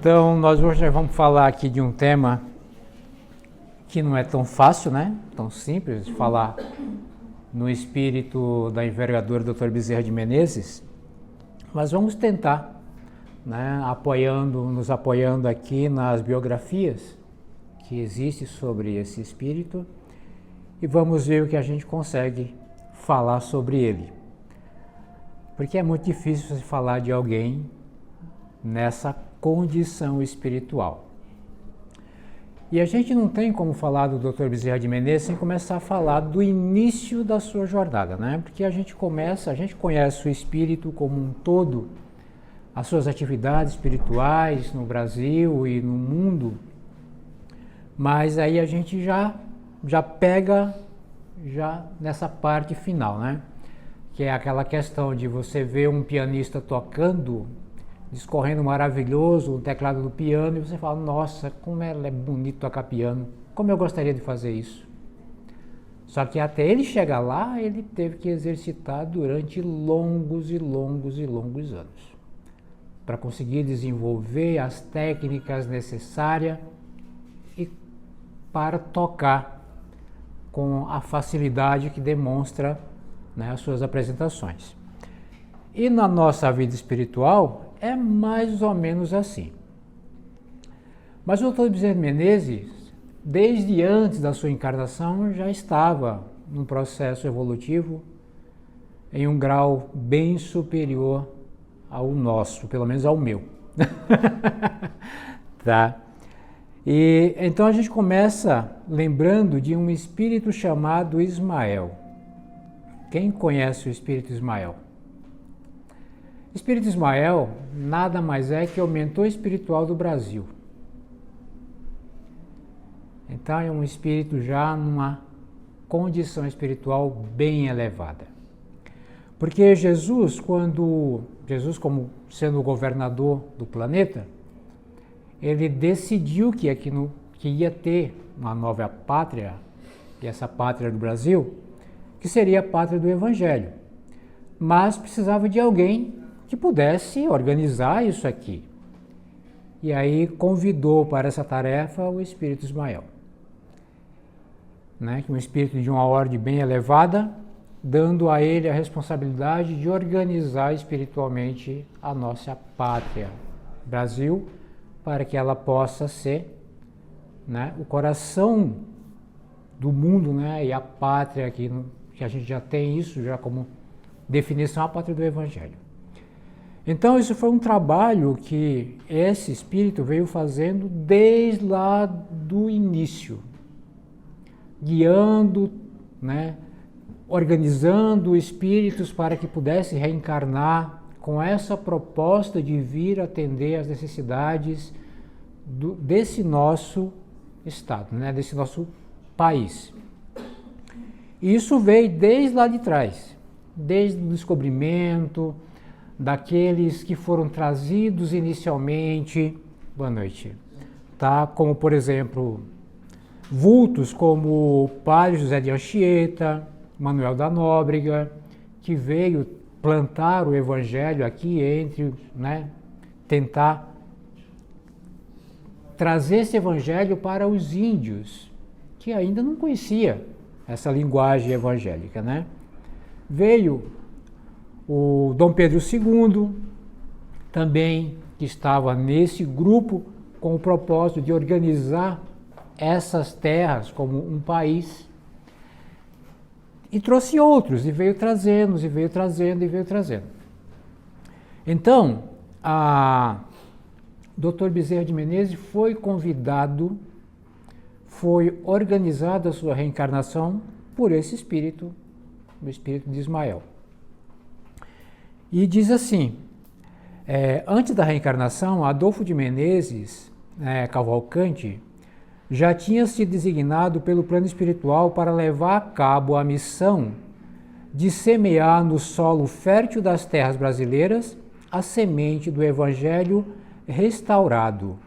Então, nós hoje vamos falar aqui de um tema que não é tão fácil, né? Tão simples de falar no espírito da envergadura do Dr. Bezerra de Menezes, mas vamos tentar, né? Nos apoiando aqui nas biografias que existem sobre esse espírito e vamos ver o que a gente consegue falar sobre ele. Porque é muito difícil você falar de alguém nessa condição espiritual. E a gente não tem como falar do Dr. Bezerra de Menezes sem começar a falar do início da sua jornada, né? Porque a gente conhece o espírito como um todo, as suas atividades espirituais no Brasil e no mundo, mas aí a gente já pega nessa parte final, né? Que é aquela questão de você ver um pianista tocando, discorrendo maravilhoso o teclado do piano, e você fala, nossa, como é bonito tocar piano, como eu gostaria de fazer isso. Só que até ele chegar lá, ele teve que exercitar durante longos e longos e longos anos, para conseguir desenvolver as técnicas necessárias e para tocar com a facilidade que demonstra, né, as suas apresentações. E na nossa vida espiritual é mais ou menos assim. Mas o Dr. Bezerra de Menezes, desde antes da sua encarnação, já estava num processo evolutivo em um grau bem superior ao nosso, pelo menos ao meu. Tá? E então a gente começa lembrando de um espírito chamado Ismael. Quem conhece o espírito Ismael? O espírito Ismael nada mais é que o mentor espiritual do Brasil. Então é um espírito já numa condição espiritual bem elevada. Porque Jesus, como sendo o governador do planeta, ele decidiu que ia ter uma nova pátria, e essa pátria do Brasil, que seria a pátria do Evangelho. Mas precisava de alguém que pudesse organizar isso aqui. E aí convidou para essa tarefa o espírito Ismael, né? Que é um espírito de uma ordem bem elevada, dando a ele a responsabilidade de organizar espiritualmente a nossa pátria, Brasil, para que ela possa ser, né, o coração do mundo, né, e a pátria que a gente já tem isso já como definição, a pátria do Evangelho. Então isso foi um trabalho que esse espírito veio fazendo desde lá do início, guiando, né, organizando espíritos para que pudessem reencarnar com essa proposta de vir atender às necessidades desse nosso estado, né, desse nosso país. E isso veio desde lá de trás, desde o descobrimento daqueles que foram trazidos inicialmente, boa noite, tá? Como por exemplo, vultos como o padre José de Anchieta, Manuel da Nóbrega, que veio plantar o Evangelho aqui né, tentar trazer esse Evangelho para os índios, que ainda não conhecia essa linguagem evangélica, né? Veio o Dom Pedro II, também, que estava nesse grupo com o propósito de organizar essas terras como um país, e trouxe outros, e veio trazendo, e veio trazendo, e veio trazendo. Então, a Dr. Bezerra de Menezes foi convidado, foi organizada a sua reencarnação por esse espírito, o espírito de Ismael. E diz assim, antes da reencarnação, Adolfo de Menezes Cavalcante já tinha sido designado pelo plano espiritual para levar a cabo a missão de semear no solo fértil das terras brasileiras a semente do Evangelho restaurado,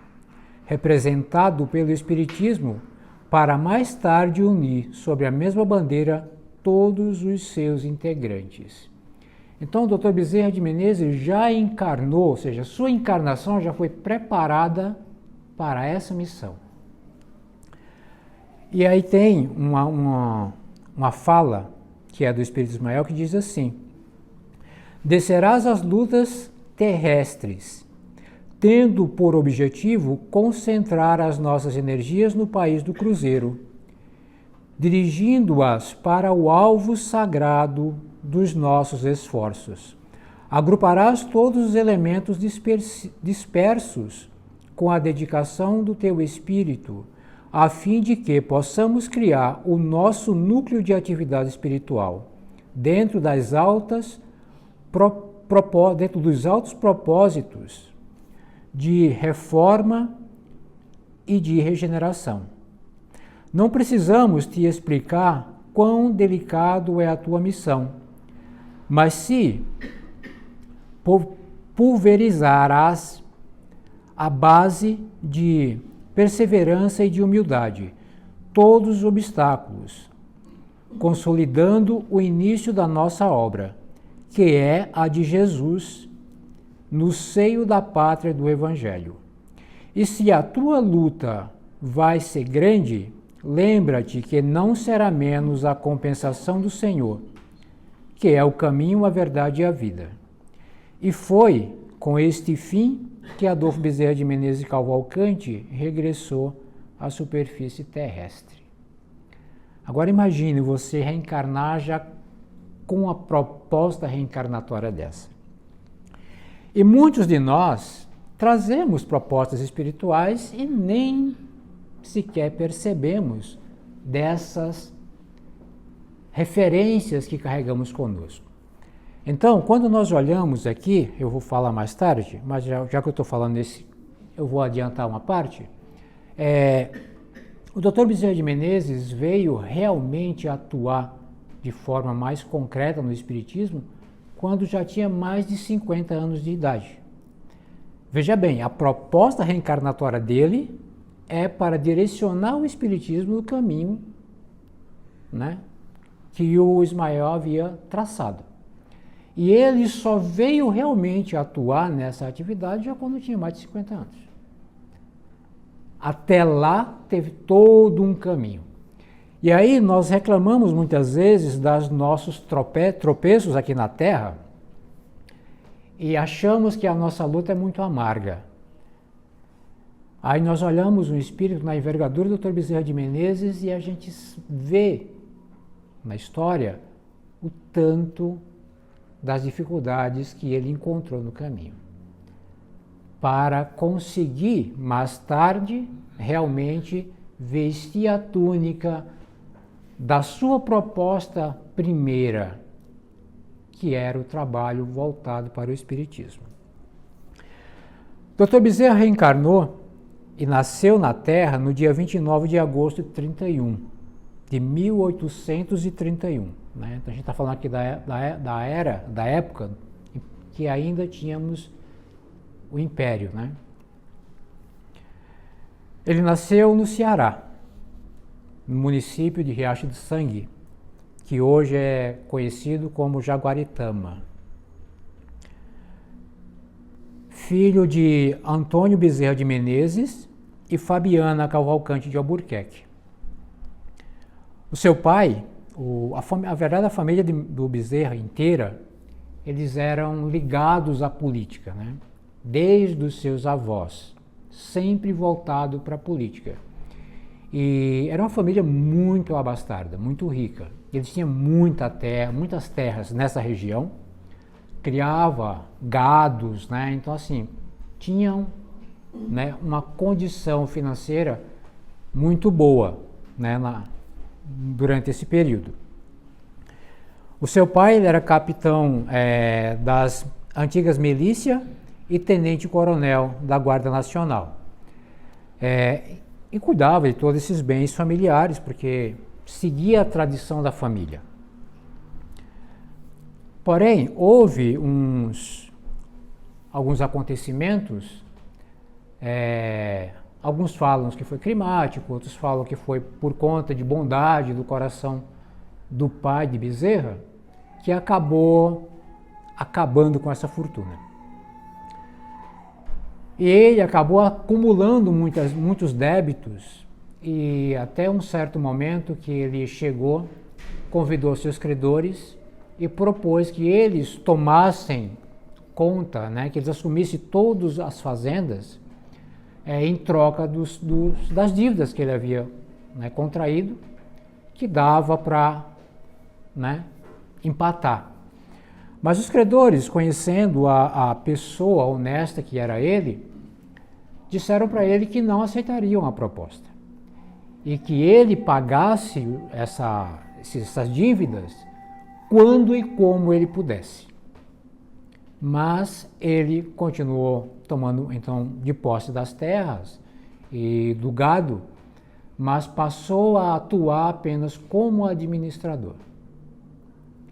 representado pelo Espiritismo, para mais tarde unir sob a mesma bandeira todos os seus integrantes. Então o Dr. Bezerra de Menezes já encarnou, ou seja, sua encarnação já foi preparada para essa missão. E aí tem uma fala, que é do Espírito Ismael, que diz assim: descerás as lutas terrestres, tendo por objetivo concentrar as nossas energias no país do cruzeiro, dirigindo-as para o alvo sagrado dos nossos esforços. Agruparás todos os elementos dispersos com a dedicação do teu espírito, a fim de que possamos criar o nosso núcleo de atividade espiritual dentro dos altos propósitos de reforma e de regeneração. Não precisamos te explicar quão delicado é a tua missão, mas se pulverizarás a base de perseverança e de humildade todos os obstáculos, consolidando o início da nossa obra, que é a de Jesus no seio da pátria do Evangelho. E se a tua luta vai ser grande, lembra-te que não será menos a compensação do Senhor, que é o caminho, a verdade e a vida. E foi com este fim que Adolfo Bezerra de Menezes Cavalcante regressou à superfície terrestre. Agora imagine você reencarnar já com a proposta reencarnatória dessa. E muitos de nós trazemos propostas espirituais e nem sequer percebemos dessas referências que carregamos conosco. Então, quando nós olhamos aqui, eu vou falar mais tarde, mas já que eu estou falando eu vou adiantar uma parte. O Dr. Bezerra de Menezes veio realmente atuar de forma mais concreta no Espiritismo quando já tinha mais de 50 anos de idade. Veja bem, a proposta reencarnatória dele é para direcionar o Espiritismo no caminho, né, que o Ismael havia traçado. E ele só veio realmente atuar nessa atividade já quando tinha mais de 50 anos. Até lá teve todo um caminho. E aí nós reclamamos muitas vezes dos nossos tropeços aqui na Terra e achamos que a nossa luta é muito amarga. Aí nós olhamos um espírito na envergadura do Dr. Bezerra de Menezes e a gente vê na história o tanto das dificuldades que ele encontrou no caminho, para conseguir, mais tarde, realmente vestir a túnica da sua proposta primeira, que era o trabalho voltado para o Espiritismo. Dr. Bezerra reencarnou e nasceu na Terra no dia 29 de agosto de 1831. Né? Então a gente está falando aqui da época em que ainda tínhamos o Império. Né? Ele nasceu no Ceará, no município de Riacho do Sangue, que hoje é conhecido como Jaguaritama. Filho de Antônio Bezerra de Menezes e Fabiana Cavalcante de Albuquerque. O seu pai, a verdade, a família do Bezerra inteira, eles eram ligados à política, né? Desde os seus avós, sempre voltado para a política. E era uma família muito abastada, muito rica. Eles tinham muitas terras nessa região, criava gados, né? Então assim, tinham, né, uma condição financeira muito boa, né, durante esse período. O seu pai era capitão das antigas milícias e tenente-coronel da Guarda Nacional. E cuidava de todos esses bens familiares, porque seguia a tradição da família. Porém, houve alguns acontecimentos, alguns falam que foi climático, outros falam que foi por conta de bondade do coração do pai de Bezerra, que acabou acabando com essa fortuna. E ele acabou acumulando muitos débitos e até um certo momento que ele chegou, convidou seus credores e propôs que eles tomassem conta, né, que eles assumissem todas as fazendas em troca das dívidas que ele havia, né, contraído, que dava para, né, empatar. Mas os credores, conhecendo a pessoa honesta que era ele, disseram para ele que não aceitariam a proposta e que ele pagasse essas dívidas quando e como ele pudesse. Mas ele continuou tomando então de posse das terras e do gado, mas passou a atuar apenas como administrador.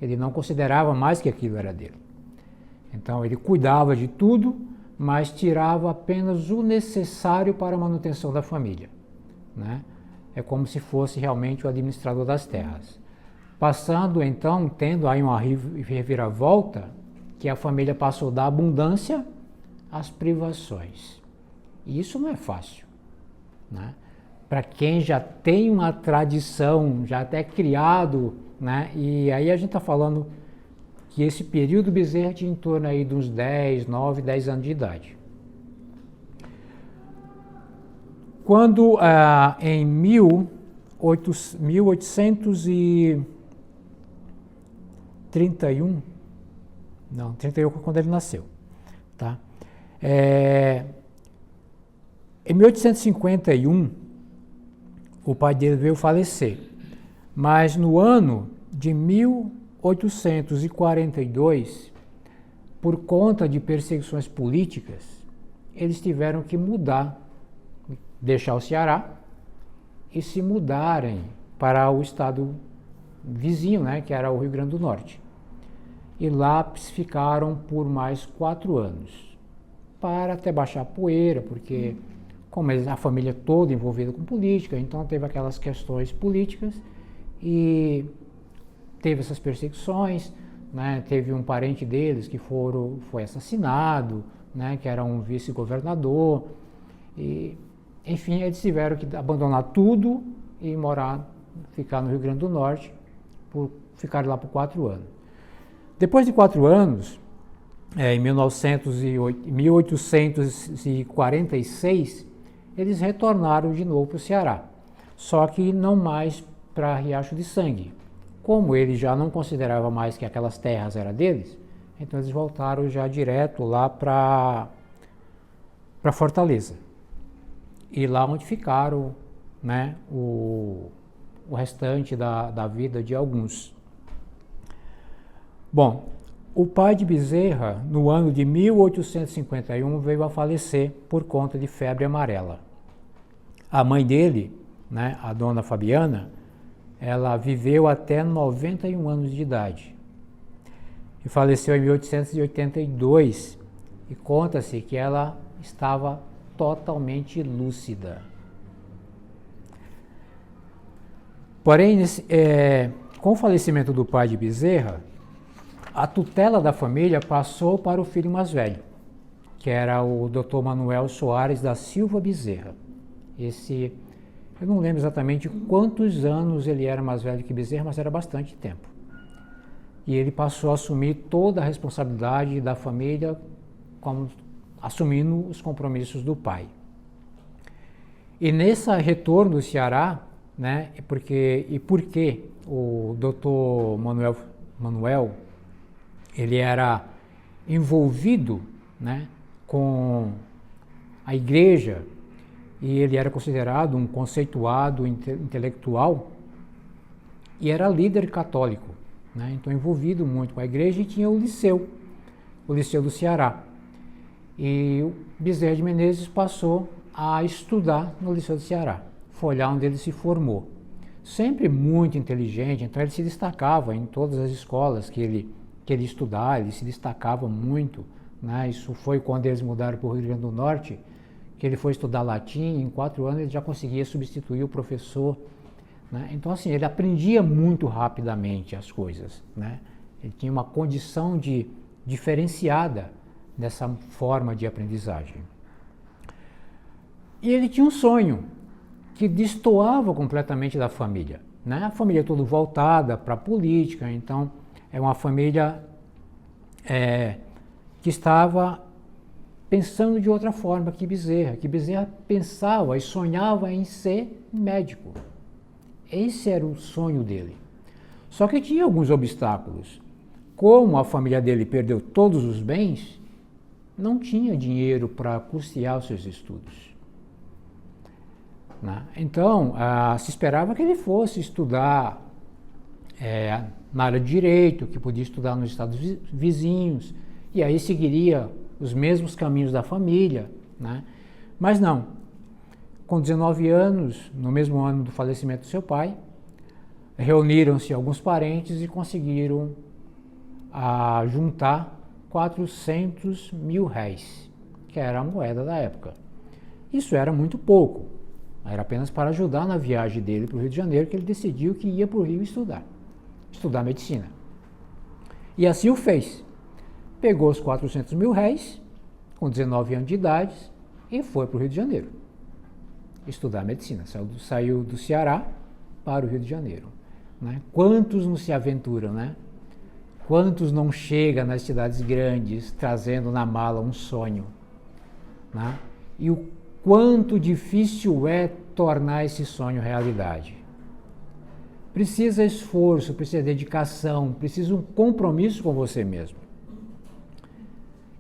Ele não considerava mais que aquilo era dele. Então ele cuidava de tudo, mas tirava apenas o necessário para a manutenção da família, né? É como se fosse realmente o administrador das terras. Passando então, tendo aí uma reviravolta, que a família passou da abundância às privações. E isso não é fácil, né? Para quem já tem uma tradição, já até criado, né? E aí a gente está falando que esse período Bezerra tinha em torno aí de uns 9, 10 anos de idade. Quando em 1831, não, 31 quando ele nasceu, tá? Em 1851, o pai dele veio falecer, mas no ano de 1842, por conta de perseguições políticas, eles tiveram que mudar, deixar o Ceará e se mudarem para o estado vizinho, né, que era o Rio Grande do Norte. E lá ficaram por mais 4 anos, para até baixar a poeira, porque como a família toda envolvida com política, então teve aquelas questões políticas e teve essas perseguições, né? Teve um parente deles que foi assassinado, né? Que era um vice-governador, e enfim, eles tiveram que abandonar tudo e ficar no Rio Grande do Norte, ficar lá por 4 anos. Depois de 4 anos, em 1846, eles retornaram de novo para o Ceará, só que não mais para Riacho de Sangue. Como ele já não considerava mais que aquelas terras eram deles, então eles voltaram já direto lá para Fortaleza. E lá onde ficaram, né, o restante da vida de alguns. Bom, o pai de Bezerra, no ano de 1851, veio a falecer por conta de febre amarela. A mãe dele, né, a dona Fabiana, ela viveu até 91 anos de idade e faleceu em 1882, e conta-se que ela estava totalmente lúcida. Porém, com o falecimento do pai de Bezerra, a tutela da família passou para o filho mais velho, que era o Dr. Manuel Soares da Silva Bezerra. Eu não lembro exatamente quantos anos ele era mais velho que Bezerra, mas era bastante tempo. E ele passou a assumir toda a responsabilidade da família, assumindo os compromissos do pai. E nesse retorno do Ceará, né, porque o Dr. Manuel ele era envolvido, né, com a igreja, e ele era considerado um conceituado intelectual e era líder católico, né, então envolvido muito com a igreja, e tinha o Liceu do Ceará. E o Bezerra de Menezes passou a estudar no Liceu do Ceará, foi lá onde ele se formou. Sempre muito inteligente, então ele se destacava em todas as escolas que ele estudar, ele se destacava muito, né? Isso foi quando eles mudaram para o Rio Grande do Norte, que ele foi estudar latim, em 4 anos ele já conseguia substituir o professor, né? Então assim, ele aprendia muito rapidamente as coisas, né? Ele tinha uma condição de diferenciada dessa forma de aprendizagem. E ele tinha um sonho que destoava completamente da família, né? A família toda voltada para a política, então é uma família que estava pensando de outra forma que Bezerra. Que Bezerra pensava e sonhava em ser médico. Esse era o sonho dele. Só que tinha alguns obstáculos. Como a família dele perdeu todos os bens, não tinha dinheiro para custear os seus estudos, né? Então, se esperava que ele fosse estudar na área de direito, que podia estudar nos estados vizinhos, e aí seguiria os mesmos caminhos da família, né? Mas não. Com 19 anos, no mesmo ano do falecimento do seu pai, reuniram-se alguns parentes e conseguiram juntar 400 mil réis, que era a moeda da época. Isso era muito pouco, era apenas para ajudar na viagem dele para o Rio de Janeiro, que ele decidiu que ia para o Rio estudar medicina. E assim o fez. Pegou os 400 mil réis, com 19 anos de idade, e foi para o Rio de Janeiro estudar medicina. Saiu do Ceará para o Rio de Janeiro, né? Quantos não se aventuram, né? Quantos não chegam nas cidades grandes trazendo na mala um sonho, né? E o quanto difícil é tornar esse sonho realidade. Precisa esforço, precisa dedicação, precisa um compromisso com você mesmo.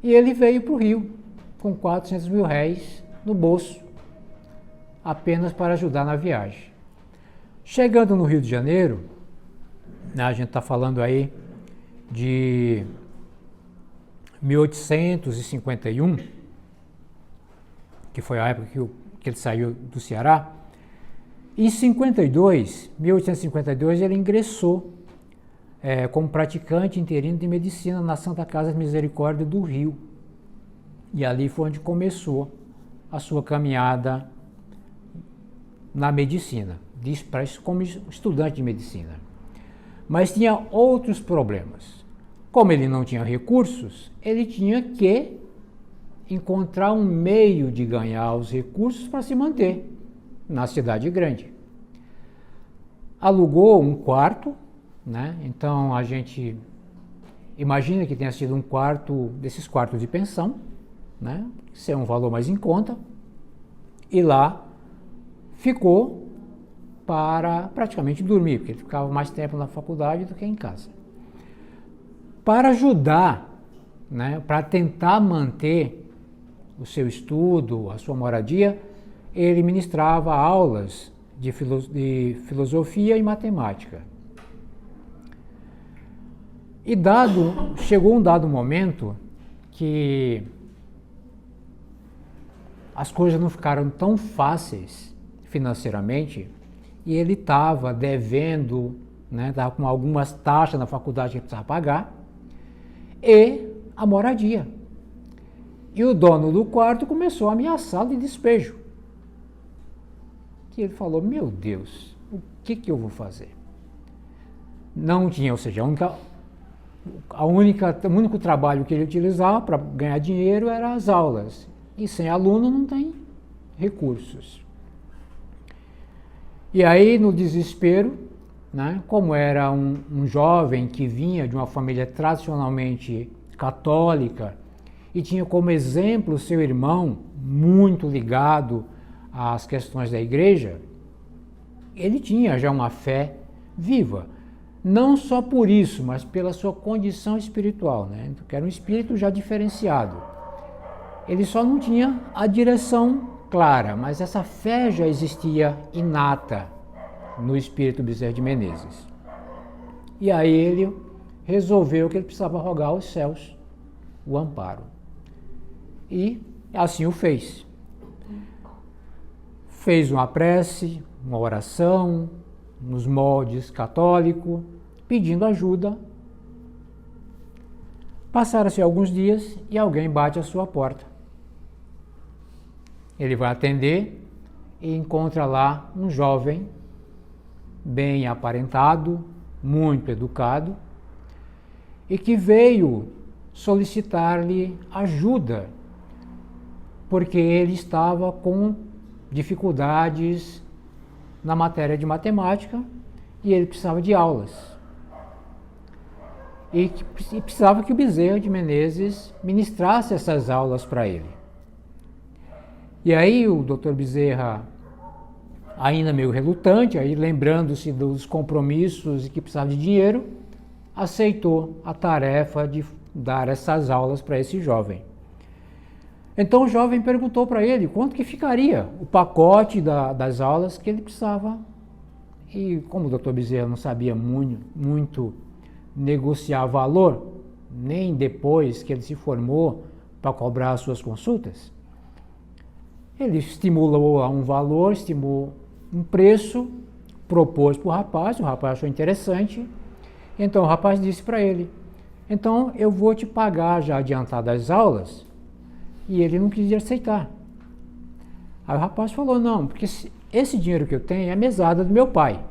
E ele veio para o Rio com 400 mil réis no bolso, apenas para ajudar na viagem. Chegando no Rio de Janeiro, a gente está falando aí de 1851, que foi a época que ele saiu do Ceará. Em 1852, ele ingressou como praticante interino de medicina na Santa Casa de Misericórdia do Rio. E ali foi onde começou a sua caminhada na medicina, como estudante de medicina. Mas tinha outros problemas. Como ele não tinha recursos, ele tinha que encontrar um meio de ganhar os recursos para se manter na cidade grande. Alugou um quarto, né? Então a gente imagina que tenha sido um quarto desses quartos de pensão, né? Isso é um valor mais em conta, e lá ficou para praticamente dormir, porque ele ficava mais tempo na faculdade do que em casa. Para ajudar, né, para tentar manter o seu estudo, a sua moradia, ele ministrava aulas de filosofia e matemática. E chegou um dado momento que as coisas não ficaram tão fáceis financeiramente, e ele estava devendo, né, estava com algumas taxas na faculdade que ele precisava pagar, e a moradia. E o dono do quarto começou a ameaçá-lo de despejo. Que ele falou: meu Deus, o que eu vou fazer? Não tinha, ou seja, o único trabalho que ele utilizava para ganhar dinheiro era as aulas. E sem aluno não tem recursos. E aí, no desespero, né, como era um jovem que vinha de uma família tradicionalmente católica e tinha como exemplo seu irmão, muito ligado às questões da igreja, ele tinha já uma fé viva. Não só por isso, mas pela sua condição espiritual, né? Que era um espírito já diferenciado. Ele só não tinha a direção clara, mas essa fé já existia inata no espírito Bezerra de Menezes. E aí ele resolveu que ele precisava rogar aos céus o amparo. E assim o fez. Fez uma prece, uma oração, nos moldes católicos, pedindo ajuda. Passaram-se alguns dias e alguém bate à sua porta. Ele vai atender e encontra lá um jovem bem aparentado, muito educado, e que veio solicitar-lhe ajuda, porque ele estava com dificuldades na matéria de matemática e ele precisava de aulas. E precisava que o Bezerra de Menezes ministrasse essas aulas para ele. E aí o Dr. Bezerra, ainda meio relutante, aí lembrando-se dos compromissos e que precisava de dinheiro, aceitou a tarefa de dar essas aulas para esse jovem. Então o jovem perguntou para ele quanto que ficaria o pacote das aulas que ele precisava. E como o Dr. Bezerra não sabia muito negociar valor, nem depois que ele se formou para cobrar as suas consultas, ele estimulou a um valor, estimulou um preço, propôs para o rapaz achou interessante, então o rapaz disse para ele, então eu vou te pagar já adiantado as aulas, e ele não quis aceitar. Aí o rapaz falou, não, porque esse dinheiro que eu tenho é a mesada do meu pai,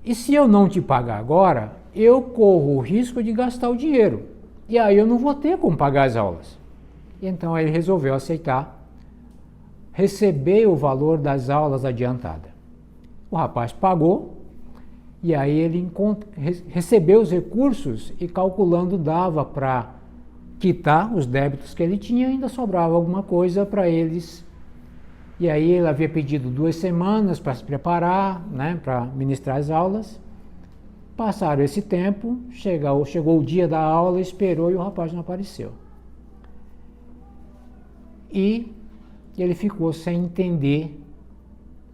e se eu não te pagar agora, eu corro o risco de gastar o dinheiro, e aí eu não vou ter como pagar as aulas. E então ele resolveu aceitar, receber o valor das aulas adiantadas. O rapaz pagou, e aí ele recebeu os recursos e calculando dava para quitar os débitos que ele tinha, ainda sobrava alguma coisa para eles. E aí ele havia pedido 2 semanas para se preparar, né, para ministrar as aulas. Passaram esse tempo, chegou o dia da aula, esperou e o rapaz não apareceu. E ele ficou sem entender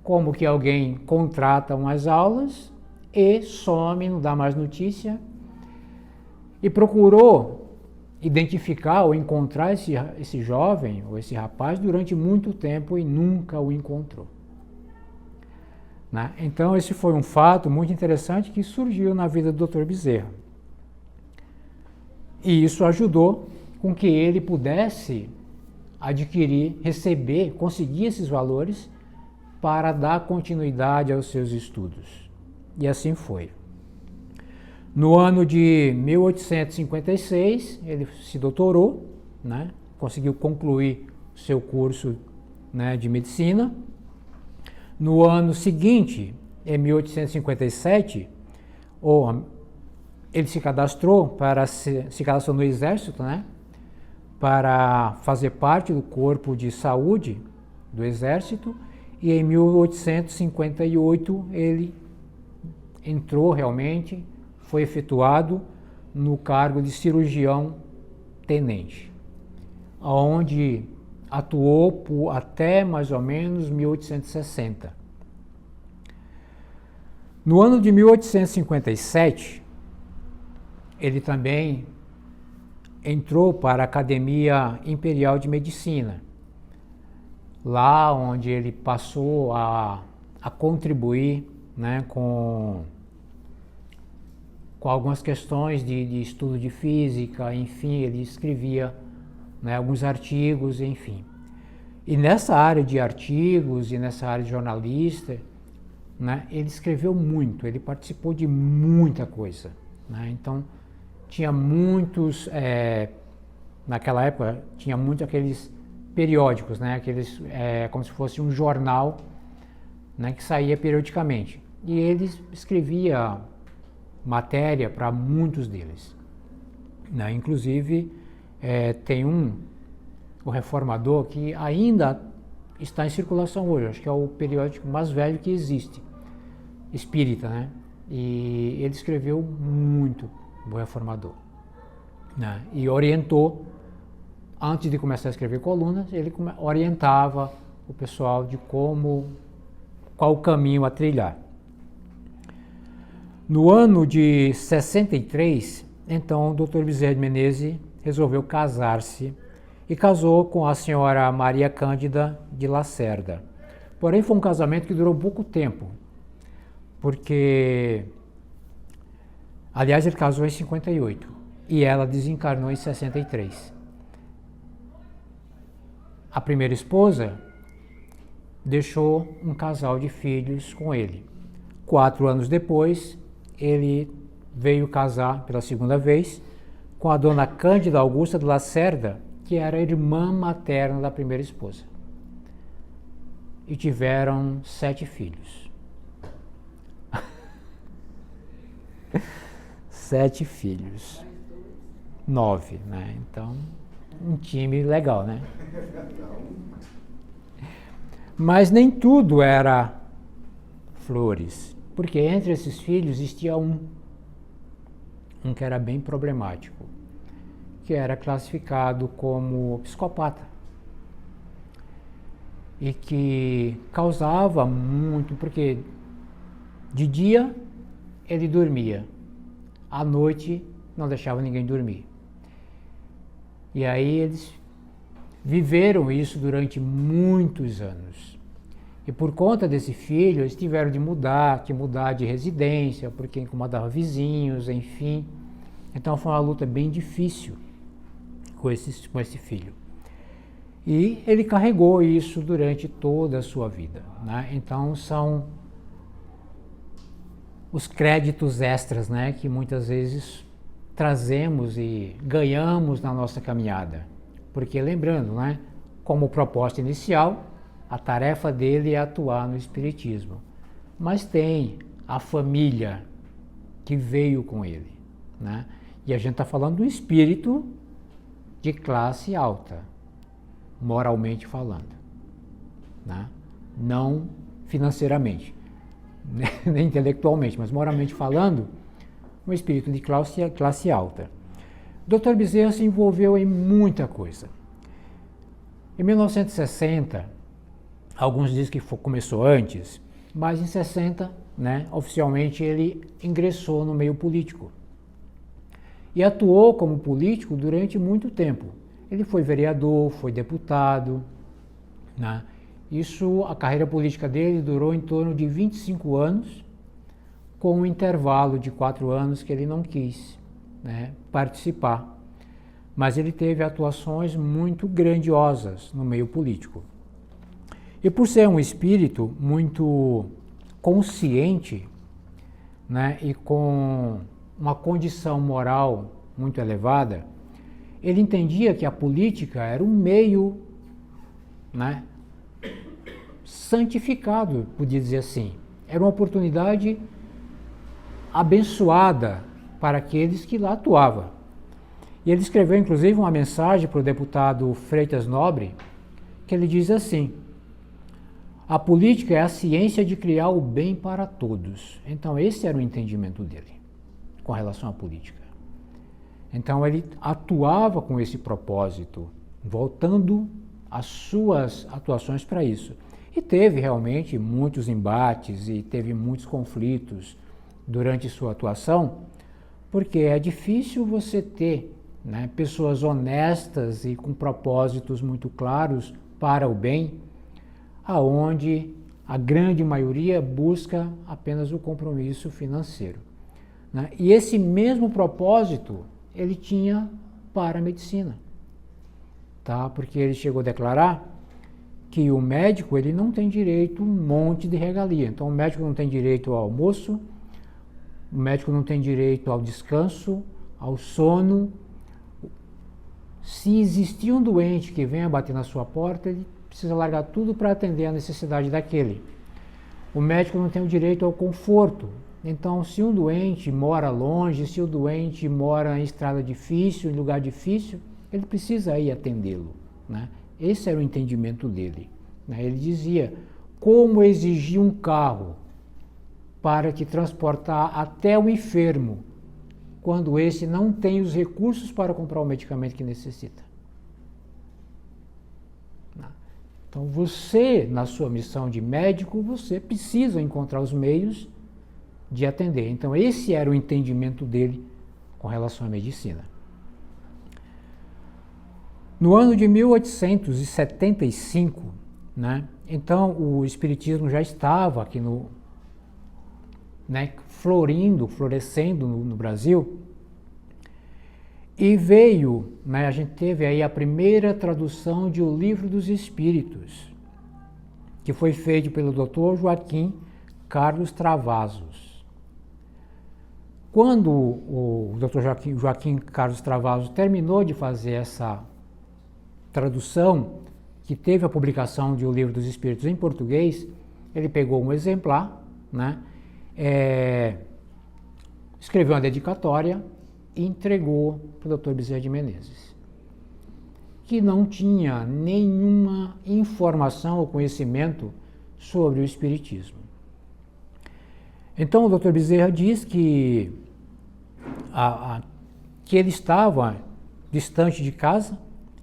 como que alguém contrata umas aulas e some, não dá mais notícia, e procurou identificar ou encontrar esse jovem ou esse rapaz durante muito tempo e nunca o encontrou. Né? Então esse foi um fato muito interessante que surgiu na vida do Dr. Bezerra. E isso ajudou com que ele pudesse adquirir, receber, conseguir esses valores para dar continuidade aos seus estudos. E assim foi. No ano de 1856, ele se doutorou, né? Conseguiu concluir o seu curso, né, de medicina. No ano seguinte, em 1857, ele se cadastrou no Exército, né, para fazer parte do corpo de saúde do Exército, e em 1858 ele entrou realmente, foi efetuado no cargo de cirurgião tenente, onde atuou até mais ou menos 1860. No ano de 1857, ele também entrou para a Academia Imperial de Medicina, lá onde ele passou a contribuir, né, com algumas questões de estudo de física, enfim, ele escrevia, né, alguns artigos, enfim. E nessa área de artigos e nessa área de jornalista, né, ele escreveu muito, ele participou de muita coisa, né? Então, tinha muitos, naquela época, tinha muito aqueles periódicos, né, aqueles, como se fosse um jornal, né, que saía periodicamente. E ele escrevia matéria para muitos deles, né? Inclusive, tem o Reformador, que ainda está em circulação hoje, acho que é o periódico mais velho que existe, espírita, né? E ele escreveu muito, o Reformador, né? E orientou, antes de começar a escrever colunas, ele orientava o pessoal de qual o caminho a trilhar. No ano de 63, então, o Dr. Bezerra de Menezes resolveu casar-se e casou com a senhora Maria Cândida de Lacerda. Porém, foi um casamento que durou pouco tempo, porque, aliás, ele casou em 58 e ela desencarnou em 63. A primeira esposa deixou um casal de filhos com ele. 4 anos depois, ele veio casar pela segunda vez com a dona Cândida Augusta de Lacerda, que era irmã materna da primeira esposa. E tiveram 7 filhos. 7 filhos. 9, né? Então, um time legal, né? Mas nem tudo era flores, porque entre esses filhos existia um que era bem problemático, que era classificado como psicopata e que causava muito, porque de dia ele dormia, à noite não deixava ninguém dormir. E aí eles viveram isso durante muitos anos. E por conta desse filho, eles tiveram que mudar de residência, porque incomodava vizinhos, enfim. Então foi uma luta bem difícil com esse filho. E ele carregou isso durante toda a sua vida, né? Então são os créditos extras, né, que muitas vezes trazemos e ganhamos na nossa caminhada. Porque lembrando, né, como proposta inicial, a tarefa dele é atuar no espiritismo. Mas tem a família que veio com ele, né? E a gente está falando do espírito de classe alta, moralmente falando, né? Não financeiramente, nem intelectualmente, mas moralmente falando, um espírito de classe alta. Dr. Bezerra se envolveu em muita coisa. Em 1960, alguns dizem que começou antes, mas em 60, né, oficialmente ele ingressou no meio político. E atuou como político durante muito tempo. Ele foi vereador, foi deputado, né? Isso, a carreira política dele durou em torno de 25 anos, com um intervalo de 4 anos que ele não quis, né, participar. Mas ele teve atuações muito grandiosas no meio político. E por ser um espírito muito consciente, né, e com uma condição moral muito elevada, ele entendia que a política era um meio, né, santificado, podia dizer assim. Era uma oportunidade abençoada para aqueles que lá atuavam. E ele escreveu, inclusive, uma mensagem para o deputado Freitas Nobre, que ele diz assim: a política é a ciência de criar o bem para todos. Então, esse era o entendimento dele com relação à política. Então, ele atuava com esse propósito, voltando as suas atuações para isso. E teve realmente muitos embates e teve muitos conflitos durante sua atuação, porque é difícil você ter, né, pessoas honestas e com propósitos muito claros para o bem, aonde a grande maioria busca apenas o compromisso financeiro, né? E esse mesmo propósito ele tinha para a medicina, tá? Porque ele chegou a declarar que o médico ele não tem direito a um monte de regalia. Então o médico não tem direito ao almoço, o médico não tem direito ao descanso, ao sono. Se existir um doente que venha bater na sua porta, ele precisa largar tudo para atender a necessidade daquele. O médico não tem o direito ao conforto. Então, se um doente mora longe, se o doente mora em estrada difícil, em lugar difícil, ele precisa ir atendê-lo, né? Esse era o entendimento dele, né? Ele dizia: como exigir um carro para te transportar até o enfermo, quando esse não tem os recursos para comprar o medicamento que necessita? Então você, na sua missão de médico, você precisa encontrar os meios de atender. Então esse era o entendimento dele com relação à medicina. No ano de 1875, né, então o espiritismo já estava aqui né, florescendo no Brasil, e veio, né, a gente teve aí a primeira tradução de O Livro dos Espíritos, que foi feito pelo Dr. Joaquim Carlos Travassos. Quando o Dr. Joaquim Carlos Travassos terminou de fazer essa tradução, que teve a publicação de O Livro dos Espíritos em português, ele pegou um exemplar, né, escreveu uma dedicatória e entregou para o Dr. Bezerra de Menezes, que não tinha nenhuma informação ou conhecimento sobre o Espiritismo. Então o Dr. Bezerra diz que ele estava distante de casa,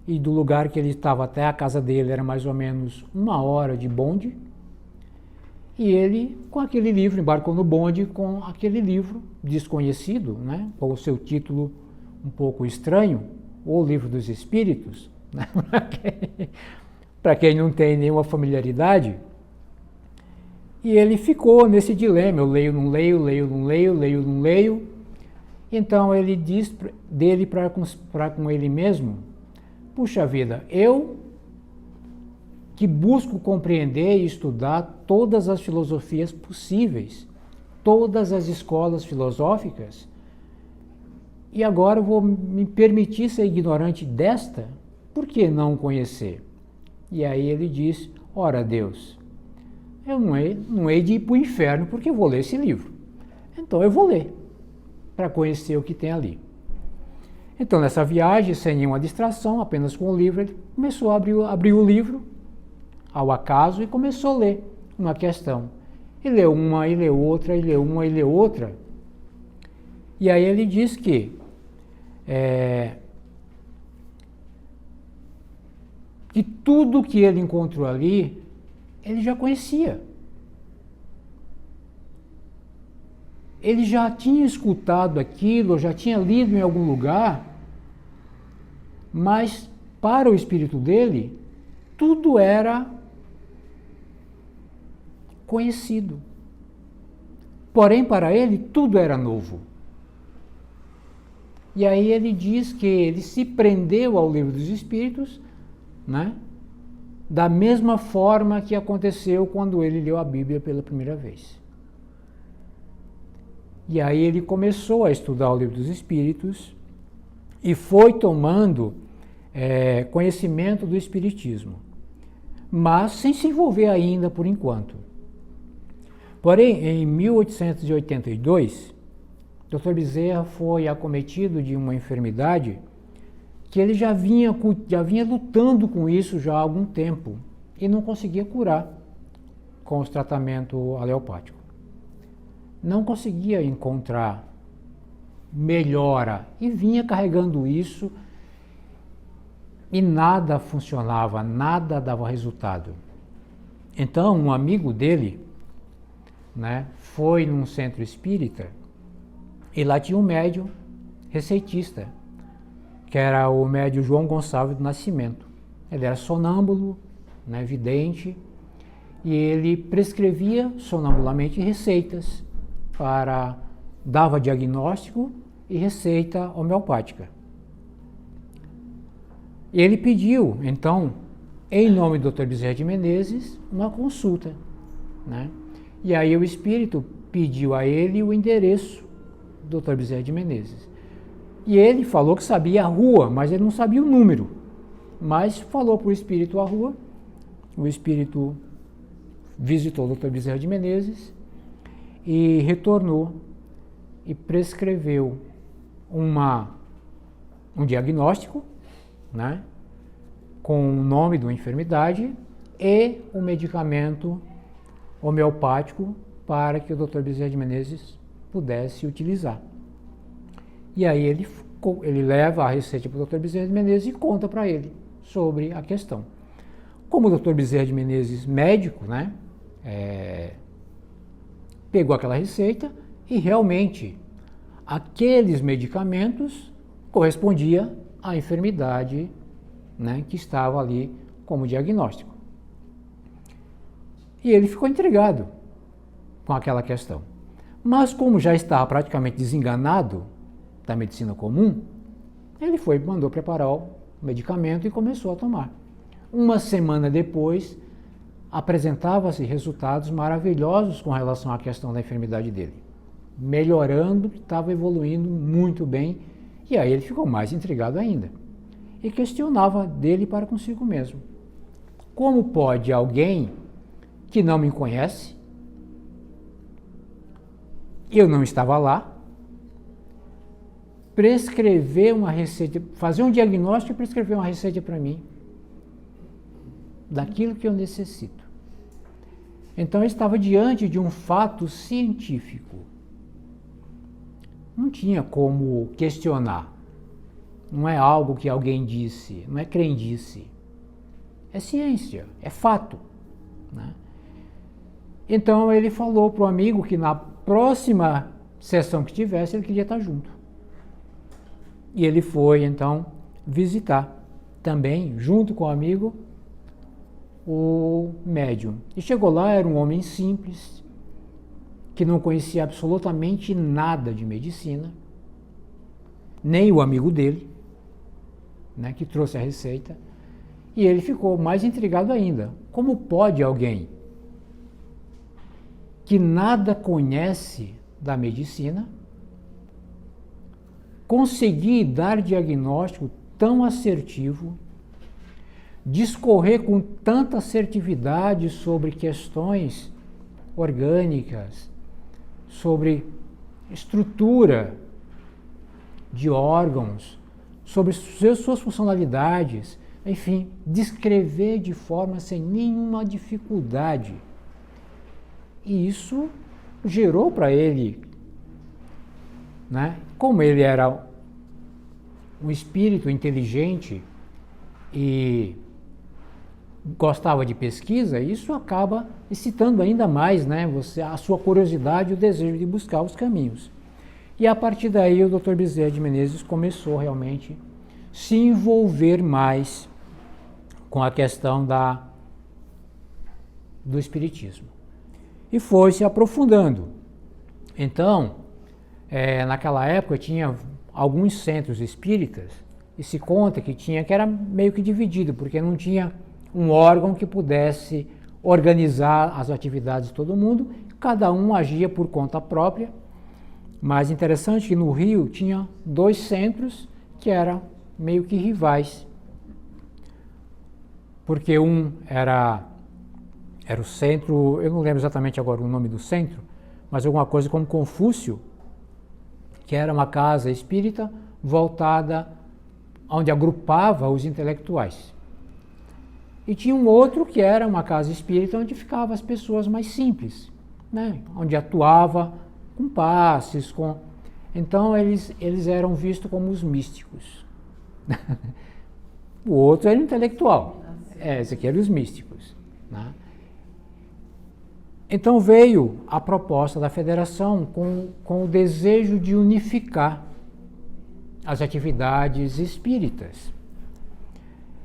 e do lugar que ele estava até a casa dele era mais ou menos 1 hora de bonde, e ele, com aquele livro, embarcou no bonde com aquele livro desconhecido, né, com o seu título um pouco estranho, O Livro dos Espíritos, né, para quem não tem nenhuma familiaridade. E ele ficou nesse dilema, eu leio, não leio, leio, não leio, leio, não leio. Então ele diz dele para com ele mesmo: puxa vida, eu que busco compreender e estudar todas as filosofias possíveis, todas as escolas filosóficas, e agora eu vou me permitir ser ignorante desta? Por que não conhecer? E aí ele diz: ora Deus, eu não hei de ir para o inferno porque eu vou ler esse livro. Então eu vou ler, para conhecer o que tem ali. Então nessa viagem, sem nenhuma distração, apenas com o livro, ele começou a abrir o livro, ao acaso, e começou a ler uma questão. E leu uma, e leu outra, e leu uma, e leu outra. E aí ele diz que tudo que ele encontrou ali, ele já conhecia. Ele já tinha escutado aquilo, já tinha lido em algum lugar, mas para o espírito dele, tudo era conhecido. Porém, para ele, tudo era novo. E aí ele diz que ele se prendeu ao Livro dos Espíritos, né, da mesma forma que aconteceu quando ele leu a Bíblia pela primeira vez. E aí ele começou a estudar o Livro dos Espíritos e foi tomando conhecimento do Espiritismo, mas sem se envolver ainda por enquanto. Porém, em 1882, Dr. Bezerra foi acometido de uma enfermidade que ele já vinha lutando com isso já há algum tempo e não conseguia curar com os tratamentos aleopáticos. Não conseguia encontrar melhora e vinha carregando isso e nada funcionava, nada dava resultado. Então, um amigo dele, né, foi num centro espírita e lá tinha um médium receitista, que era o médium João Gonçalves do Nascimento. Ele era sonâmbulo, né, vidente, e ele prescrevia sonambulamente receitas dava diagnóstico e receita homeopática. E ele pediu, então, em nome do Dr. Bezerra de Menezes, uma consulta, né? E aí o espírito pediu a ele o endereço do Dr. Bezerra de Menezes. E ele falou que sabia a rua, mas ele não sabia o número. Mas falou para o espírito a rua, o espírito visitou o Dr. Bezerra de Menezes e retornou e prescreveu um diagnóstico, né, com o nome de uma enfermidade e um medicamento homeopático para que o Dr. Bezerra de Menezes pudesse utilizar. E aí ele leva a receita para o Dr. Bezerra de Menezes e conta para ele sobre a questão. Como o Dr. Bezerra de Menezes, médico, né, pegou aquela receita e realmente aqueles medicamentos correspondiam à enfermidade, né, que estava ali como diagnóstico. E ele ficou intrigado com aquela questão. Mas como já estava praticamente desenganado da medicina comum, ele mandou preparar o medicamento e começou a tomar. Uma semana depois, apresentava-se resultados maravilhosos com relação à questão da enfermidade dele. melhorando, estava evoluindo muito bem, e aí ele ficou mais intrigado ainda. E questionava dele para consigo mesmo. Como pode alguém que não me conhece, eu não estava lá, prescrever uma receita, fazer um diagnóstico e prescrever uma receita para mim, daquilo que eu necessito? Então eu estava diante de um fato científico. Não tinha como questionar. Não é algo que alguém disse, não é crendice. É ciência, é fato, né? Então ele falou para o amigo que na próxima sessão que tivesse, ele queria estar junto. E ele foi então visitar também, junto com o amigo, o médium. E chegou lá, era um homem simples, que não conhecia absolutamente nada de medicina, nem o amigo dele, né, que trouxe a receita, e ele ficou mais intrigado ainda. Como pode alguém que nada conhece da medicina conseguir dar diagnóstico tão assertivo, discorrer com tanta assertividade sobre questões orgânicas, sobre estrutura de órgãos, sobre suas funcionalidades, enfim, descrever de forma sem nenhuma dificuldade. E isso gerou para ele, né, como ele era um espírito inteligente e gostava de pesquisa, isso acaba excitando ainda mais, né, a sua curiosidade e o desejo de buscar os caminhos. E a partir daí o Dr. Bezerra de Menezes começou realmente a se envolver mais com a questão do espiritismo. E foi se aprofundando. Então, naquela época tinha alguns centros espíritas, e se conta que era meio que dividido, porque não tinha um órgão que pudesse organizar as atividades de todo mundo, cada um agia por conta própria. Mas interessante que no Rio tinha 2 centros que eram meio que rivais, porque um era o centro, eu não lembro exatamente agora o nome do centro, mas alguma coisa como Confúcio, que era uma casa espírita voltada onde agrupava os intelectuais. E tinha um outro que era uma casa espírita onde ficavam as pessoas mais simples, né? Onde atuava com passes, Então eles eram vistos como os místicos. O outro era intelectual. Esse aqui eram os místicos, né? Então veio a proposta da federação com o desejo de unificar as atividades espíritas.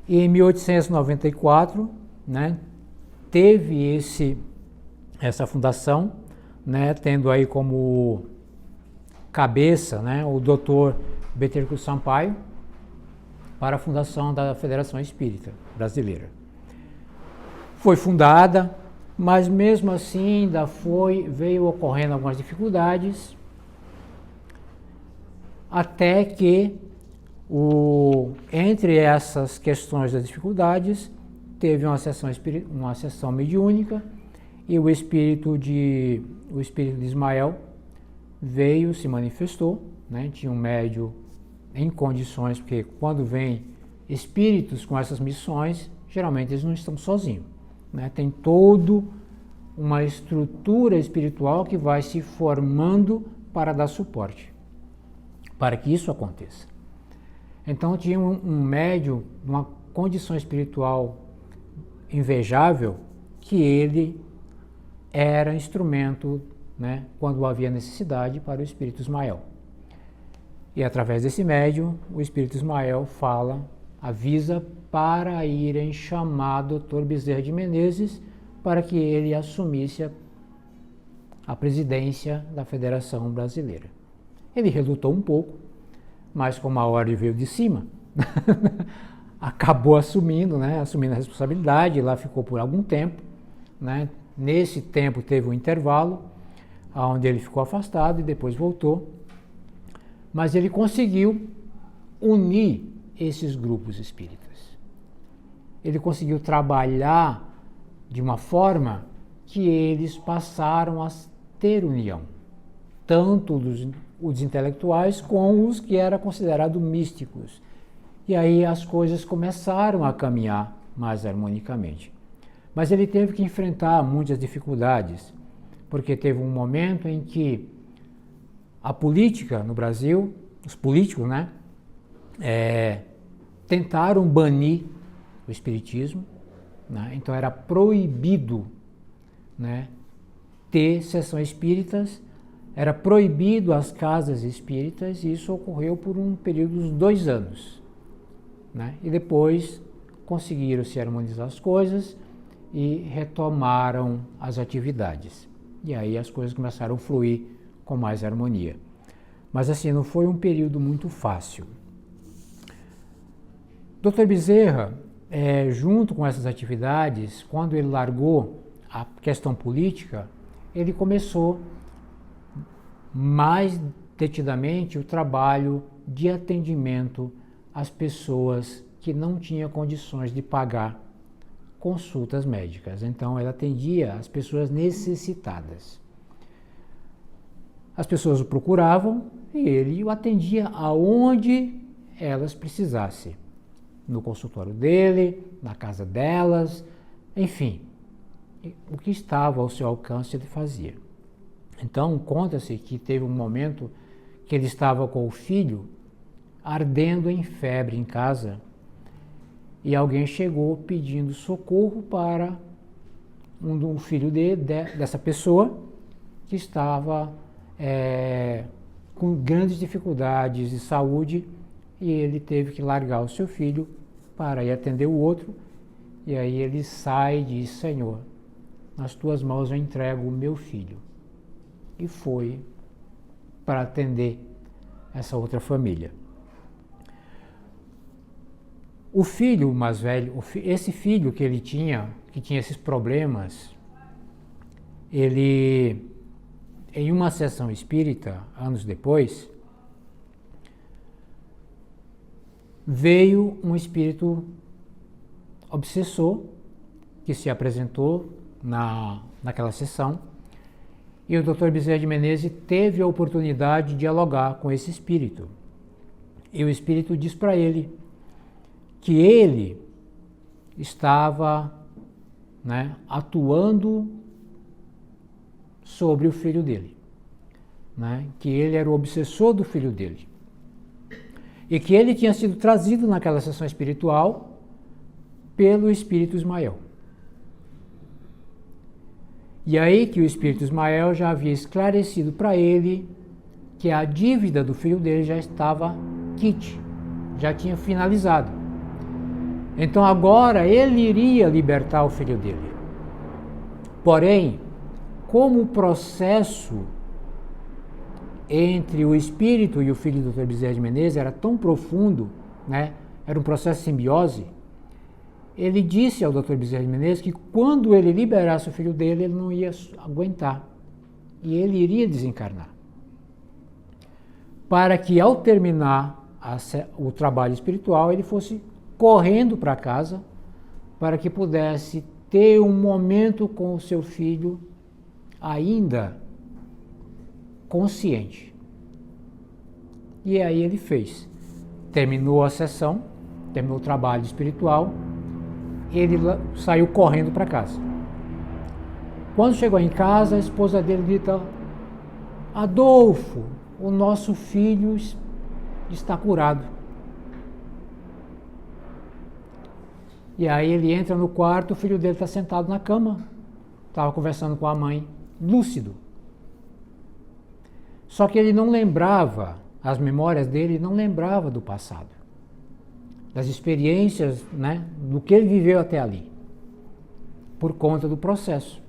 E em 1894, né, teve essa fundação, né, tendo aí como cabeça, né, o Dr. Beterco Sampaio, para a fundação da Federação Espírita Brasileira. Foi fundada, mas mesmo assim ainda veio ocorrendo algumas dificuldades, até que entre essas questões das dificuldades teve uma sessão mediúnica, e o espírito de Ismael veio, se manifestou, né? Tinha um médium em condições, porque quando vem espíritos com essas missões, geralmente eles não estão sozinhos, né? Tem toda uma estrutura espiritual que vai se formando para dar suporte, para que isso aconteça. Então tinha um médium, uma condição espiritual invejável, que ele era instrumento, né, quando havia necessidade, para o espírito Ismael. E através desse médium, o espírito Ismael avisa para irem chamar Dr. Bezerra de Menezes para que ele assumisse a presidência da Federação Brasileira. Ele relutou um pouco, mas como a ordem veio de cima, acabou assumindo a responsabilidade. Lá ficou por algum tempo, né? Nesse tempo teve um intervalo, onde ele ficou afastado e depois voltou. Mas ele conseguiu unir esses grupos espíritas. Ele conseguiu trabalhar de uma forma que eles passaram a ter união, tanto os intelectuais como os que eram considerados místicos. E aí as coisas começaram a caminhar mais harmonicamente. Mas ele teve que enfrentar muitas dificuldades, porque teve um momento em que a política no Brasil, os políticos, né, tentaram banir o espiritismo, né? Então era proibido, né, ter sessões espíritas, era proibido as casas espíritas, e isso ocorreu por um período de 2 anos, né? E depois conseguiram se harmonizar as coisas e retomaram as atividades. E aí as coisas começaram a fluir com mais harmonia. Mas assim, não foi um período muito fácil. Dr. Bezerra, junto com essas atividades, quando ele largou a questão política, ele começou mais detidamente o trabalho de atendimento às pessoas que não tinham condições de pagar consultas médicas. Então, ele atendia as pessoas necessitadas. As pessoas o procuravam e ele o atendia aonde elas precisassem. No consultório dele, na casa delas, enfim, o que estava ao seu alcance ele fazia. Então, conta-se que teve um momento que ele estava com o filho ardendo em febre em casa e alguém chegou pedindo socorro para um filho dessa pessoa que estava com grandes dificuldades de saúde, e ele teve que largar o seu filho para ir atender o outro. E aí ele sai e diz: Senhor, nas tuas mãos eu entrego o meu filho. E foi para atender essa outra família. O filho mais velho, esse filho que ele tinha, que tinha esses problemas, ele, em uma sessão espírita, anos depois, veio um espírito obsessor que se apresentou naquela sessão, e o Dr. Bezerra de Menezes teve a oportunidade de dialogar com esse espírito. E o espírito diz para ele que ele estava, né, atuando sobre o filho dele, né, que ele era o obsessor do filho dele. E que ele tinha sido trazido naquela sessão espiritual pelo espírito Ismael. E aí que o espírito Ismael já havia esclarecido para ele que a dívida do filho dele já estava quite, já tinha finalizado. Então agora ele iria libertar o filho dele. Porém, como o processo entre o espírito e o filho do Dr. Bezerra de Menezes era tão profundo, né? Era um processo de simbiose, ele disse ao Dr. Bezerra de Menezes que quando ele liberasse o filho dele, ele não ia aguentar e ele iria desencarnar. Para que ao terminar o trabalho espiritual, ele fosse correndo para casa para que pudesse ter um momento com o seu filho ainda consciente. E aí ele fez. Terminou a sessão, terminou o trabalho espiritual, ele saiu correndo para casa. Quando chegou em casa, a esposa dele grita: Adolfo, o nosso filho está curado. E aí ele entra no quarto, o filho dele está sentado na cama, estava conversando com a mãe, lúcido. Só que ele não lembrava, as memórias dele não lembrava do passado, das experiências, né, do que ele viveu até ali, por conta do processo.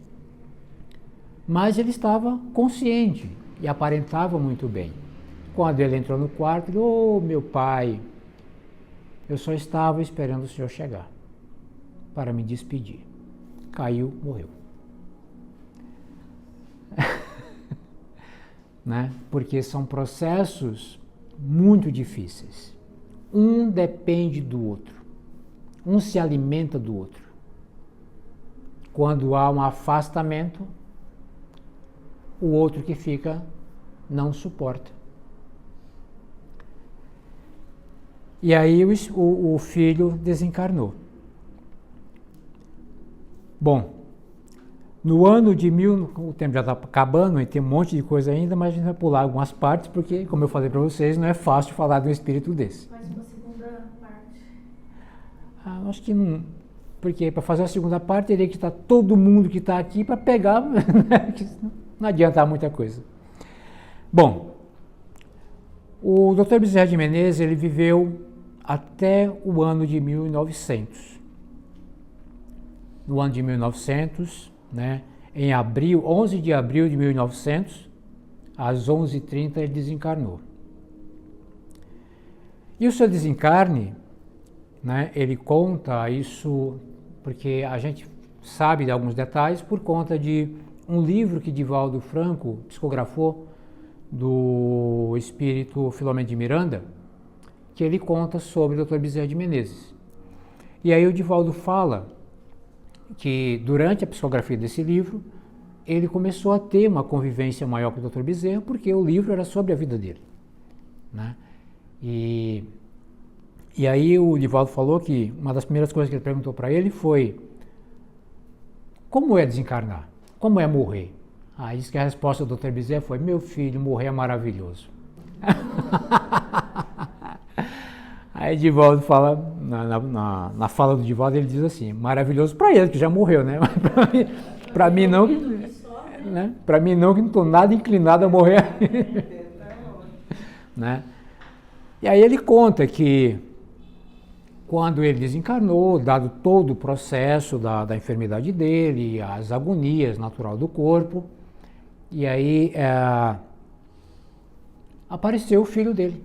Mas ele estava consciente e aparentava muito bem. Quando ele entrou no quarto, ele: "Oh, meu pai, eu só estava esperando o senhor chegar para me despedir." Caiu, morreu. né? Porque são processos muito difíceis. Um depende do outro. Um se alimenta do outro. Quando há um afastamento, o outro que fica não suporta. E aí o filho desencarnou. Bom, no ano de o tempo já está acabando, e tem um monte de coisa ainda, mas a gente vai pular algumas partes, porque, como eu falei para vocês, não é fácil falar de um espírito desse. Mais uma segunda parte. Acho que não, porque para fazer a segunda parte teria que estar todo mundo que está aqui para pegar, né? Não adianta muita coisa. Bom, o Dr. Bezerra de Menezes, ele viveu até o ano de 1900. No ano de 1900, né, em abril, 11 de abril de 1900, às 11h30, ele desencarnou. E o seu desencarne, né, ele conta isso porque a gente sabe de alguns detalhes por conta de um livro que Divaldo Franco psicografou do espírito Filomeno de Miranda, que ele conta sobre o Dr. Bezerra de Menezes. E aí o Divaldo fala que durante a psicografia desse livro, ele começou a ter uma convivência maior com o Dr. Bezerra, porque o livro era sobre a vida dele, né? E aí o Divaldo falou que uma das primeiras coisas que ele perguntou para ele foi: como é desencarnar? Como é morrer? Aí disse que a resposta do Dr. Bezerra foi: meu filho, morrer é maravilhoso. Aí Divaldo fala, na fala do Divaldo, ele diz assim: maravilhoso para ele, que já morreu, né? Para mim não, né? Para mim não, que não estou nada inclinado a morrer. Né? E aí ele conta que quando ele desencarnou, dado todo o processo da enfermidade dele, as agonias natural do corpo, e aí apareceu o filho dele.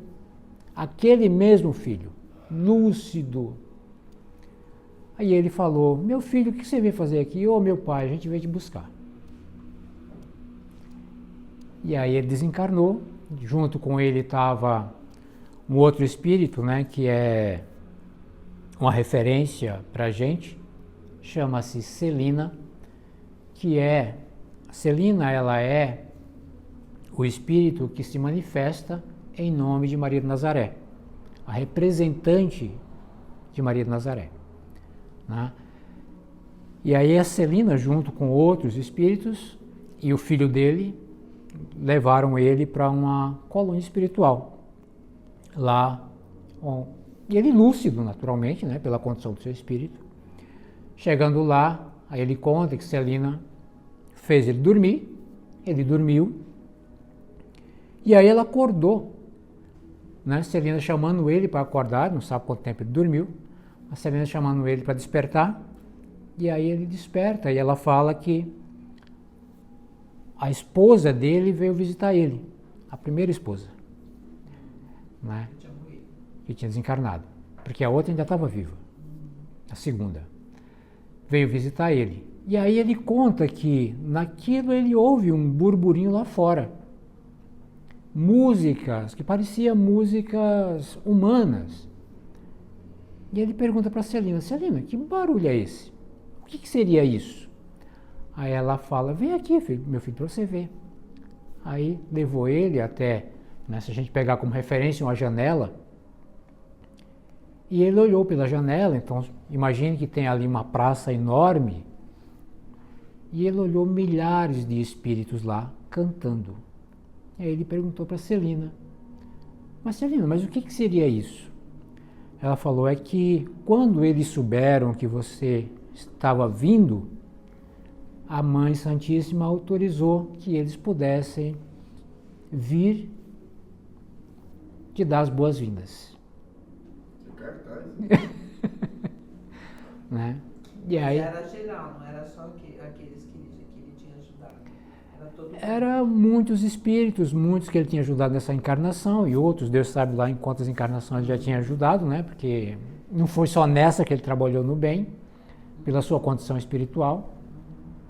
Aquele mesmo filho, lúcido. Aí ele falou: meu filho, o que você veio fazer aqui? Ô, meu pai, a gente veio te buscar. E aí ele desencarnou, junto com ele estava um outro espírito, né, que é uma referência para a gente, chama-se Celina, Celina, ela é o espírito que se manifesta em nome de Maria de Nazaré, a representante de Maria de Nazaré, né? E aí a Celina, junto com outros espíritos e o filho dele, levaram ele para uma colônia espiritual. Lá, e ele lúcido, naturalmente, né, pela condição do seu espírito. Chegando lá, aí ele conta que Celina fez ele dormir, ele dormiu, e aí ela acordou, né? Celina chamando ele para acordar, não sabe quanto tempo ele dormiu, a Celina chamando ele para despertar, e aí ele desperta, e ela fala que a esposa dele veio visitar ele, a primeira esposa, né? Que tinha desencarnado, porque a outra ainda estava viva, a segunda, veio visitar ele. E aí ele conta que naquilo ele ouve um burburinho lá fora, músicas que pareciam músicas humanas. E ele pergunta para Celina: Celina, que barulho é esse? O que seria isso? Aí ela fala: vem aqui, filho, meu filho, para você ver. Aí levou ele até, né, se a gente pegar como referência uma janela, e ele olhou pela janela. Então imagine que tem ali uma praça enorme, e ele olhou milhares de espíritos lá cantando. Aí ele perguntou para Celina: mas Celina, mas o que seria isso? Ela falou: é que quando eles souberam que você estava vindo, a Mãe Santíssima autorizou que eles pudessem vir te dar as boas-vindas. Né? E aí, era geral, não era só aqueles que ele tinha ajudado. Era todo mundo. Era muitos espíritos, muitos que ele tinha ajudado nessa encarnação, e outros, Deus sabe lá em quantas encarnações ele já tinha ajudado, né? Porque não foi só nessa que ele trabalhou no bem, pela sua condição espiritual,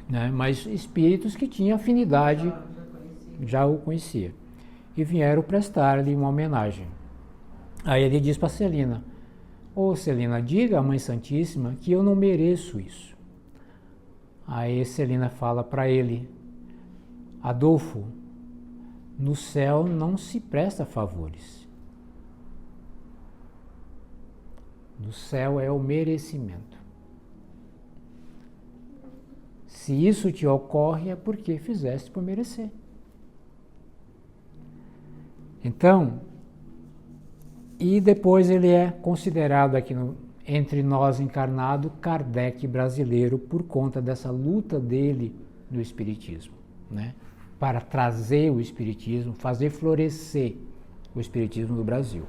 né? Mas espíritos que tinham afinidade. já o conhecia. E vieram prestar-lhe uma homenagem. Aí ele diz para Celina: ô Celina, diga à Mãe Santíssima que eu não mereço isso. Aí Celina fala para ele: Adolfo, no céu não se presta favores. No céu é o merecimento. Se isso te ocorre é porque fizeste por merecer. Então, e depois ele é considerado aqui entre nós encarnado Kardec brasileiro por conta dessa luta dele no Espiritismo, né? Para trazer o Espiritismo, fazer florescer o Espiritismo no Brasil.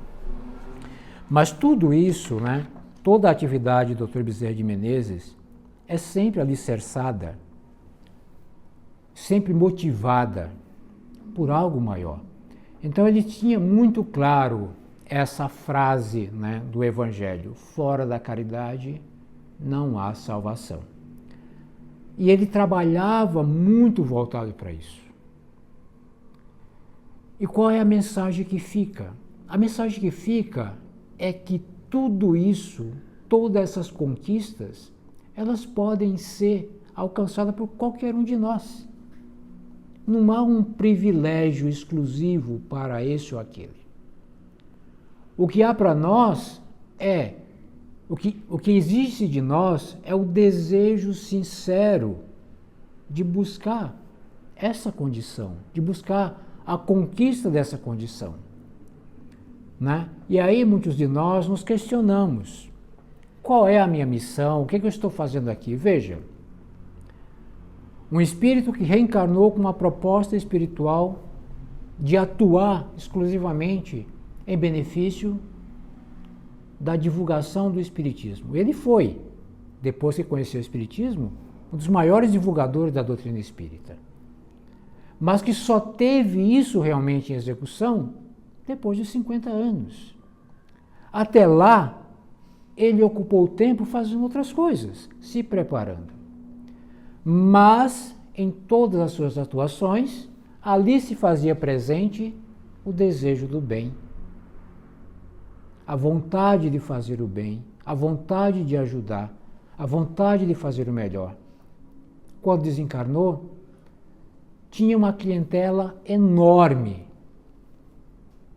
Mas tudo isso, né, toda a atividade do Dr. Bezerra de Menezes é sempre alicerçada, sempre motivada por algo maior. Então ele tinha muito claro essa frase, né, do Evangelho: fora da caridade não há salvação. E ele trabalhava muito voltado para isso. E qual é a mensagem que fica? A mensagem que fica é que tudo isso, todas essas conquistas, elas podem ser alcançadas por qualquer um de nós. Não há um privilégio exclusivo para esse ou aquele. O que há para nós é, o que existe de nós é o desejo sincero de buscar essa condição, de buscar a conquista dessa condição, né? E aí muitos de nós nos questionamos: qual é a minha missão? O que eu estou fazendo aqui? Veja, um espírito que reencarnou com uma proposta espiritual de atuar exclusivamente em benefício da divulgação do Espiritismo. Ele foi, depois que conheceu o Espiritismo, um dos maiores divulgadores da doutrina espírita. Mas que só teve isso realmente em execução depois de 50 anos. Até lá, ele ocupou o tempo fazendo outras coisas, se preparando. Mas, em todas as suas atuações, ali se fazia presente o desejo do bem, a vontade de fazer o bem, a vontade de ajudar, a vontade de fazer o melhor. Quando desencarnou, tinha uma clientela enorme.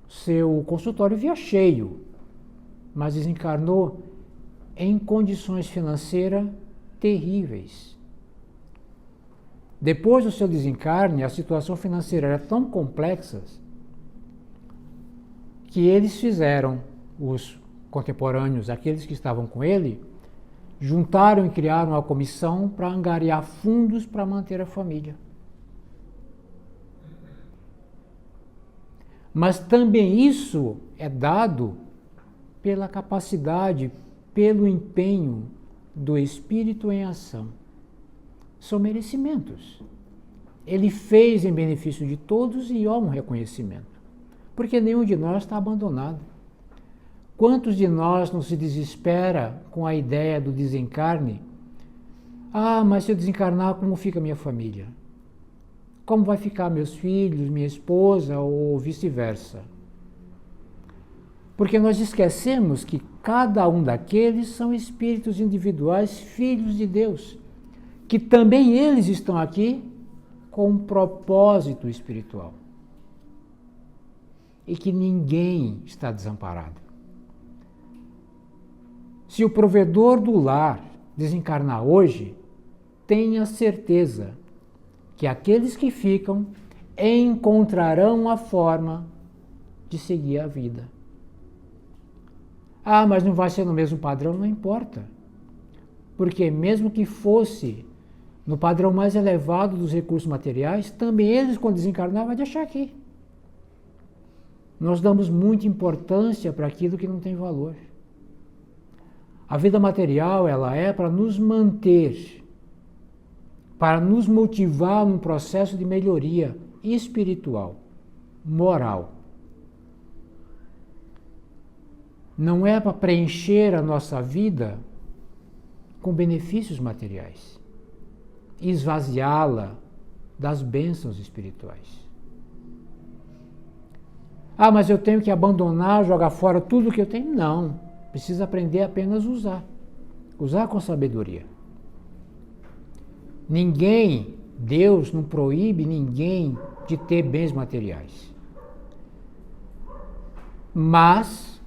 Seu consultório via cheio, mas desencarnou em condições financeiras terríveis. Depois do seu desencarne, a situação financeira era tão complexa que eles fizeram, os contemporâneos, aqueles que estavam com ele, juntaram e criaram uma comissão para angariar fundos para manter a família. Mas também isso é dado pela capacidade, pelo empenho do espírito em ação. São merecimentos. Ele fez em benefício de todos e há um reconhecimento. Porque nenhum de nós está abandonado. Quantos de nós não se desespera com a ideia do desencarne? Ah, mas se eu desencarnar, como fica minha família? Como vai ficar meus filhos, minha esposa ou vice-versa? Porque nós esquecemos que cada um daqueles são espíritos individuais, filhos de Deus, que também eles estão aqui com um propósito espiritual. E que ninguém está desamparado. Se o provedor do lar desencarnar hoje, tenha certeza que aqueles que ficam encontrarão a forma de seguir a vida. Ah, mas não vai ser no mesmo padrão? Não importa. Porque mesmo que fosse no padrão mais elevado dos recursos materiais, também eles, quando desencarnar, vão deixar aqui. Nós damos muita importância para aquilo que não tem valor. A vida material, ela é para nos manter, para nos motivar num processo de melhoria espiritual, moral. Não é para preencher a nossa vida com benefícios materiais, esvaziá-la das bênçãos espirituais. Ah, mas eu tenho que abandonar, jogar fora tudo que eu tenho? Não. Precisa aprender apenas a usar. Usar com sabedoria. Ninguém, Deus não proíbe ninguém de ter bens materiais. Mas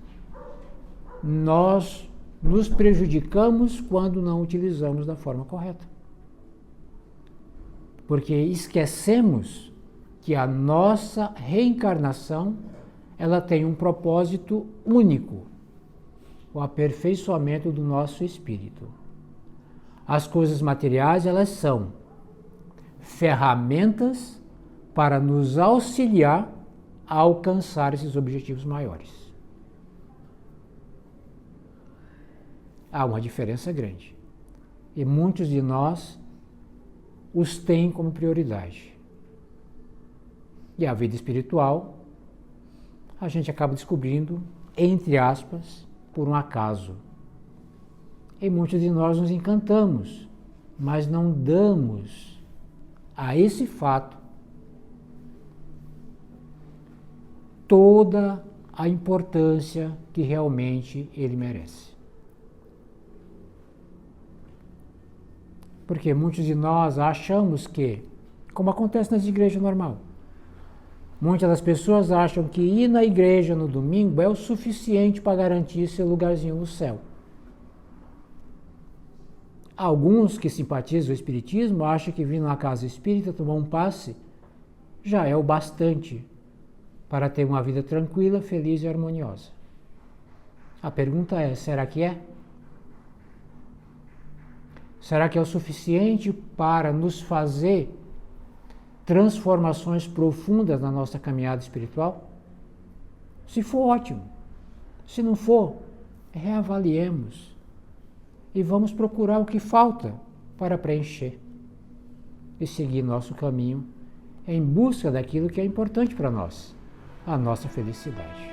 nós nos prejudicamos quando não utilizamos da forma correta. Porque esquecemos que a nossa reencarnação ela tem um propósito único, o aperfeiçoamento do nosso espírito. As coisas materiais, elas são ferramentas para nos auxiliar a alcançar esses objetivos maiores. Há uma diferença grande. E muitos de nós os têm como prioridade. E a vida espiritual, a gente acaba descobrindo, entre aspas, por um acaso. E muitos de nós nos encantamos, mas não damos a esse fato toda a importância que realmente ele merece. Porque muitos de nós achamos que, como acontece nas igrejas normais, muitas das pessoas acham que ir na igreja no domingo é o suficiente para garantir seu lugarzinho no céu. Alguns que simpatizam o espiritismo acham que vir na casa espírita tomar um passe já é o bastante para ter uma vida tranquila, feliz e harmoniosa. A pergunta é, será que é? Será que é o suficiente para nos fazer transformações profundas na nossa caminhada espiritual? Se for, ótimo. Se não for, reavaliemos e vamos procurar o que falta para preencher e seguir nosso caminho em busca daquilo que é importante para nós, a nossa felicidade.